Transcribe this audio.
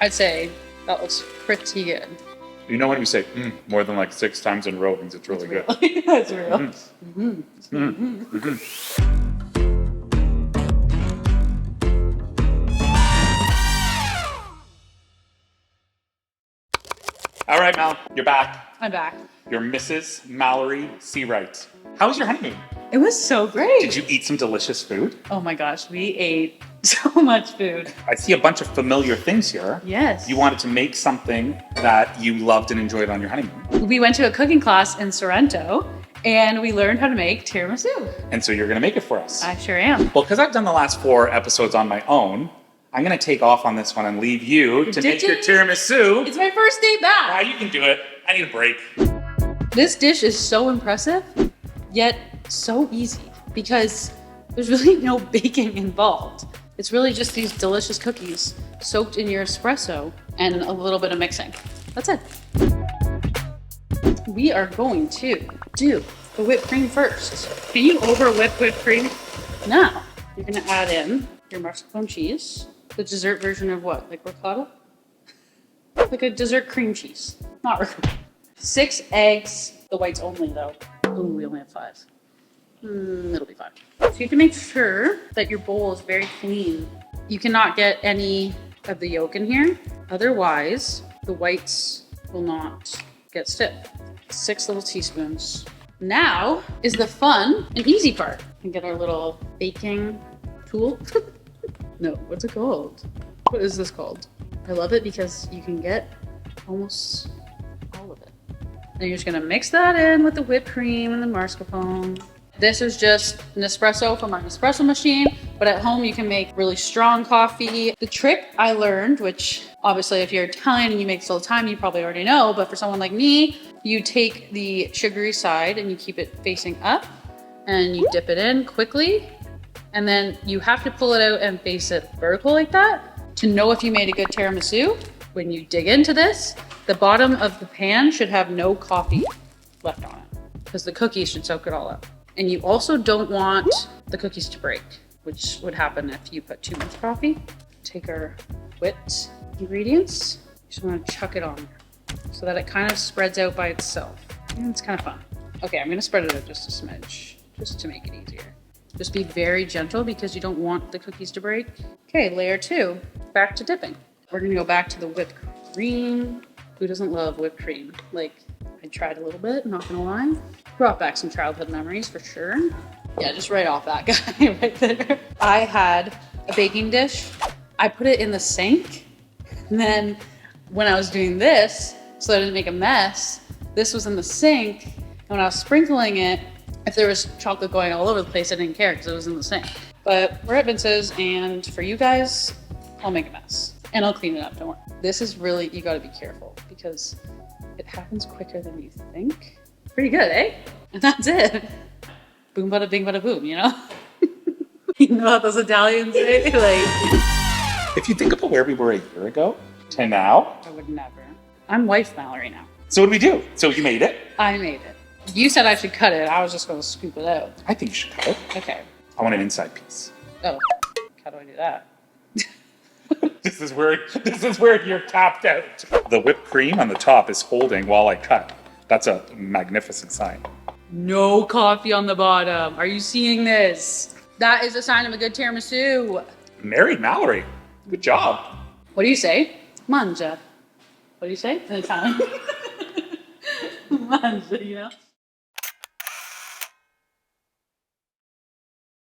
I'd say that looks pretty good. You know when we say more than like 6 times in a row means it's really good. That's real. All right, Mal, you're back. I'm back. You're Mrs. Mallory Seawright. How was your honeymoon? It was so great. Did you eat some delicious food? Oh my gosh, we ate so much food. I see a bunch of familiar things here. Yes. You wanted to make something that you loved and enjoyed on your honeymoon. We went to a cooking class in Sorrento and we learned how to make tiramisu. And so you're going to make it for us. I sure am. Well, because I've done the last 4 episodes on my own, I'm going to take off on this one and leave you to make your tiramisu. It's my first day back. You can do it. I need a break. This dish is so impressive, yet so easy because there's really no baking involved. It's really just these delicious cookies soaked in your espresso and a little bit of mixing. That's it. We are going to do the whipped cream first. Can you over whip whipped cream? Now, you're gonna add in your mascarpone cheese, the dessert version of what, like ricotta? Like a dessert cream cheese, not ricotta. 6 eggs, the whites only though. Ooh, we only have 5. It'll be 5. So you have to make sure that your bowl is very clean. You cannot get any of the yolk in here. Otherwise, the whites will not get stiff. 6 little teaspoons. Now is the fun and easy part. We can get our little baking tool. No, what's it called? What is this called? I love it because you can get almost all of it. And you're just gonna mix that in with the whipped cream and the mascarpone. This is just an espresso from our espresso machine, but at home you can make really strong coffee. The trick I learned, which obviously if you're Italian and you make this all the time, you probably already know, but for someone like me, you take the sugary side and you keep it facing up and you dip it in quickly. And then you have to pull it out and face it vertical like that to know if you made a good tiramisu. When you dig into this, the bottom of the pan should have no coffee left on it because the cookies should soak it all up. And you also don't want the cookies to break, which would happen if you put too much coffee. Take our whipped ingredients, just want to chuck it on there so that it kind of spreads out by itself. And it's kind of fun. Okay, I'm gonna spread it out just a smidge, just to make it easier. Just be very gentle because you don't want the cookies to break. Okay, layer 2, back to dipping. We're gonna go back to the whipped cream. Who doesn't love whipped cream? Like, I tried a little bit, not gonna lie. Brought back some childhood memories for sure. Yeah, just right off that guy right there. I had a baking dish. I put it in the sink. And then when I was doing this, so I didn't make a mess, this was in the sink. And when I was sprinkling it, if there was chocolate going all over the place, I didn't care because it was in the sink. But we're at Vince's, and for you guys, I'll make a mess. And I'll clean it up, don't worry. This is really, you gotta be careful because it happens quicker than you think. Pretty good, eh? And that's it. Boom, bada, bing, bada, boom, you know? You know how those Italians say? Like, if you think about where we were a year ago to now. I would never. I'm wife Mallory now. So what do we do? So you made it? I made it. You said I should cut it. I was just gonna scoop it out. I think you should cut it. Okay. I want an inside piece. Oh, how do I do that? This is where you're tapped out. The whipped cream on the top is holding while I cut. That's a magnificent sign. No coffee on the bottom. Are you seeing this? That is a sign of a good tiramisu. Married Mallory. Good job. What do you say? Mangia. What do you say in Italian? Mangia, you know?